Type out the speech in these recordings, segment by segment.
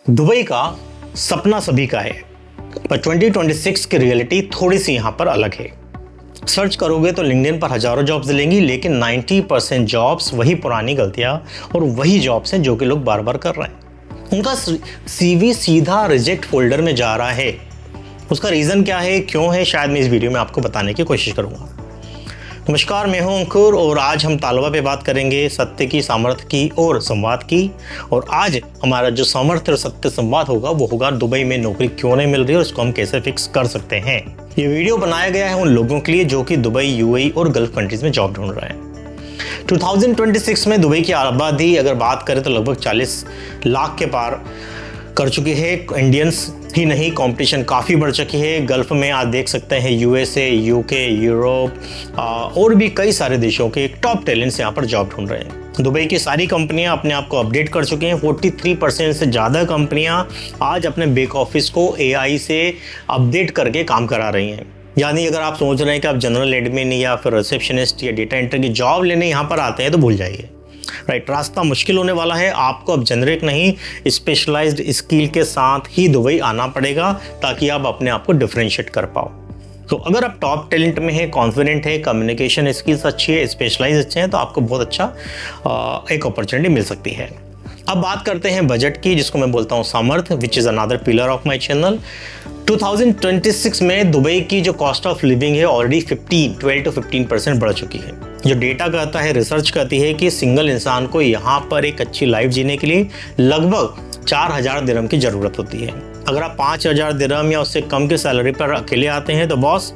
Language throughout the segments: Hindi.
दुबई का सपना सभी का है, पर 2026 की रियलिटी थोड़ी सी यहाँ पर अलग है। सर्च करोगे तो लिंक्डइन पर हजारों जॉब्स मिलेंगी, लेकिन 90% जॉब्स वही पुरानी गलतियाँ और वही जॉब्स हैं जो कि लोग बार बार कर रहे हैं। उनका सीवी सीधा रिजेक्ट फोल्डर में जा रहा है। उसका रीज़न क्या है, क्यों है, शायद मैं इस वीडियो में आपको बताने की कोशिश करूँगा। नमस्कार, मैं हूं अंकुर और आज हम तालवा पे बात करेंगे सत्य की, सामर्थ्य की और संवाद की। और आज हमारा जो सामर्थ्य और सत्य संवाद होगा वो होगा दुबई में नौकरी क्यों नहीं मिल रही और इसको हम कैसे फिक्स कर सकते हैं। ये वीडियो बनाया गया है उन लोगों के लिए जो कि दुबई, यूएई और गल्फ कंट्रीज में जॉब ढूंढ रहे हैं। 2026 में दुबई की आबादी अगर बात करें तो लगभग 40 लाख के पार कर चुकी है। इंडियंस ही नहीं, कंपटीशन काफ़ी बढ़ चुकी है। गल्फ में आज देख सकते हैं यूएसए, यूके, यूरोप और भी कई सारे देशों के टॉप टैलेंट्स यहाँ पर जॉब ढूंढ रहे हैं। दुबई की सारी कंपनियां अपने आप को अपडेट कर चुकी हैं। 43% से ज़्यादा कंपनियां आज अपने बैक ऑफिस को एआई से अपडेट करके काम करा रही हैं। यानी अगर आप सोच रहे हैं कि आप जनरल एडमिन या फिर रिसेप्शनिस्ट या डेटा एंट्री की जॉब लेने यहाँ पर आते हैं तो भूल जाइए। राइट, रास्ता मुश्किल होने वाला है। आपको अब जेनरिक नहीं, स्पेशलाइज्ड स्किल के साथ ही दुबई आना पड़ेगा ताकि आप अपने आप को डिफरेंशिएट कर पाओ। तो अगर आप टॉप टैलेंट में है, कॉन्फिडेंट है, कम्युनिकेशन स्किल्स अच्छी है, स्पेशलाइज अच्छे हैं, तो आपको बहुत अच्छा एक अपॉर्चुनिटी मिल सकती है। अब बात करते हैं बजट की, जिसको मैं बोलता हूँ सामर्थ्य, which is another pillar of my channel. 2026 में दुबई की जो कॉस्ट ऑफ लिविंग है ऑलरेडी 12 to 15% बढ़ चुकी है। जो डेटा कहता है, रिसर्च कहती है कि सिंगल इंसान को यहाँ पर एक अच्छी लाइफ जीने के लिए लगभग 4000 दिरहम की ज़रूरत होती है। अगर आप 5000 दिरहम या उससे कम की सैलरी पर अकेले आते हैं तो बॉस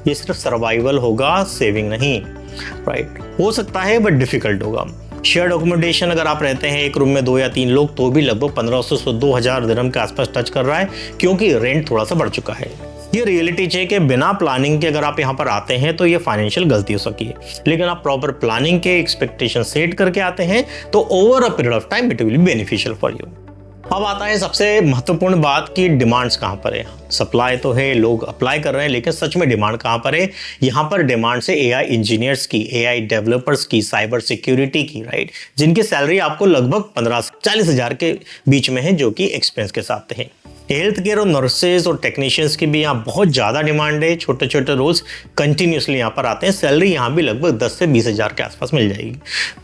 ये सिर्फ सर्वाइवल होगा, सेविंग नहीं। राइट, हो सकता है बट डिफ़िकल्ट होगा। शेयर्ड अकोमोडेशन अगर आप रहते हैं एक रूम में 2 या 3 लोग तो भी लगभग 1500 से 2000 दिरहम के आसपास टच कर रहा है, क्योंकि रेंट थोड़ा सा बढ़ चुका है। ये रियलिटी चेक है। बिना प्लानिंग के अगर आप यहाँ पर आते हैं तो ये फाइनेंशियल गलती हो सकती है, लेकिन आप प्रॉपर प्लानिंग के एक्सपेक्टेशन सेट करके आते हैं तो over a period of time it will be beneficial for you. अब आता है सबसे महत्वपूर्ण बात की डिमांड्स कहाँ पर है। सप्लाई तो है, लोग अप्लाई कर रहे हैं, लेकिन सच में डिमांड कहाँ पर है। यहाँ पर डिमांड से एआई इंजीनियर्स की, एआई डेवलपर्स की, साइबर सिक्योरिटी की, राइट, जिनकी सैलरी आपको लगभग 15 से 40 हज़ार के बीच में है, जो कि एक्सपेंस के साथ है। हेल्थ केयर और नर्सेज और टेक्नीशियंस की भी यहाँ बहुत ज़्यादा डिमांड है। छोटे छोटे रोल्स कंटिन्यूसली यहाँ पर आते हैं। सैलरी यहाँ भी लगभग 10 से 20 हज़ार के आसपास मिल जाएगी।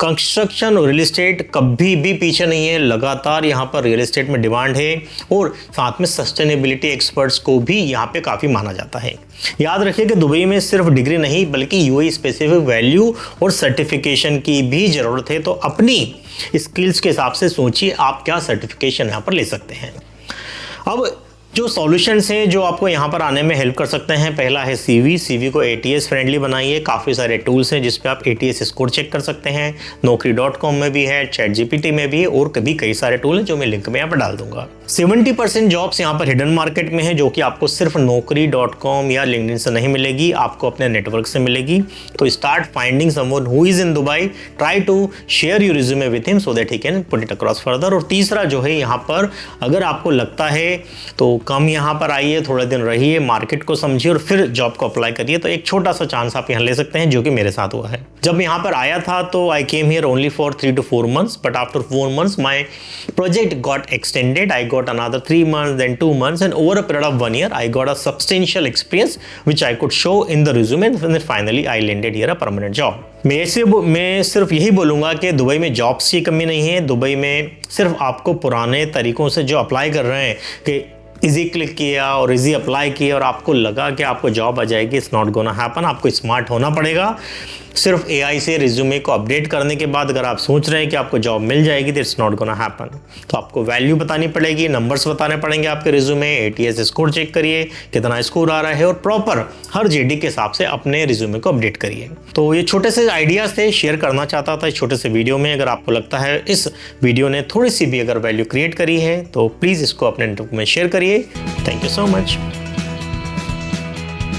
कंस्ट्रक्शन और रियल एस्टेट कभी भी पीछे नहीं है, लगातार यहाँ पर रियल एस्टेट में डिमांड है और साथ में सस्टेनेबिलिटी एक्सपर्ट्स को भी यहाँ पे काफ़ी माना जाता है। याद रखिए कि दुबई में सिर्फ डिग्री नहीं बल्कि यूएई स्पेसिफिक वैल्यू और सर्टिफिकेशन की भी ज़रूरत है। तो अपनी स्किल्स के हिसाब से सोचिए आप क्या सर्टिफिकेशन यहाँ पर ले सकते हैं। अब जो सॉल्यूशंस हैं जो आपको यहाँ पर आने में हेल्प कर सकते हैं, पहला है सीवी को एटीएस फ्रेंडली बनाइए। काफ़ी सारे टूल्स हैं जिस पे आप एटीएस स्कोर चेक कर सकते हैं। Naukri.com में भी है, ChatGPT में भी है और कभी कई सारे टूल हैं जो मैं लिंक में यहाँ पर डाल दूंगा। 70% जॉब्स यहाँ पर हिडन मार्केट में है, जो कि आपको सिर्फ Naukri.com या लिंक्डइन से नहीं मिलेगी, आपको अपने नेटवर्क से मिलेगी। तो start finding someone who is in Dubai, try to share your resume with him so that he can put it across further. और तीसरा जो है यहाँ पर अगर आपको लगता है तो कम यहाँ पर आइए, थोड़े दिन रहिए, मार्केट को समझिए और फिर जॉब को अप्लाई करिए। तो एक छोटा सा चांस आप यहाँ ले सकते हैं, जो कि मेरे साथ हुआ है। जब यहाँ पर आया था तो I came here only for 3 to 4 months, but after 4 months my project got extended. I got another 3 months, then 2 months, and over a period of 1 year, I got a substantial experience which I could show in the resume, and then finally I landed here a permanent job. मैं सिर्फ यही बोलूँगा कि दुबई में जॉब्स की कमी नहीं है। दुबई में सिर्फ आपको पुराने तरीकों से जो अप्लाई कर रहे हैं कि इजी क्लिक किया और इजी अप्लाई किया और आपको लगा कि आपको जॉब आ जाएगी, इट्स नॉट गोना हैपन। आपको स्मार्ट होना पड़ेगा। सिर्फ एआई से रिज्यूमे को अपडेट करने के बाद अगर आप सोच रहे हैं कि आपको जॉब मिल जाएगी तो इट्स नॉट गोना हैपन। तो आपको वैल्यू बतानी पड़ेगी, नंबर्स बताने पड़ेंगे आपके रिज्यूमे। एटीएस स्कोर चेक करिए कितना स्कोर आ रहा है और प्रॉपर हर जेडी के हिसाब से अपने रिज्यूमे को अपडेट करिए। तो ये छोटे से आइडियाज़ थे, शेयर करना चाहता था इस छोटे से वीडियो में। अगर आपको लगता है इस वीडियो ने थोड़ी सी भी अगर वैल्यू क्रिएट करी है तो प्लीज़ इसको अपने नेटवर्क में शेयर करिए। Thank you so much.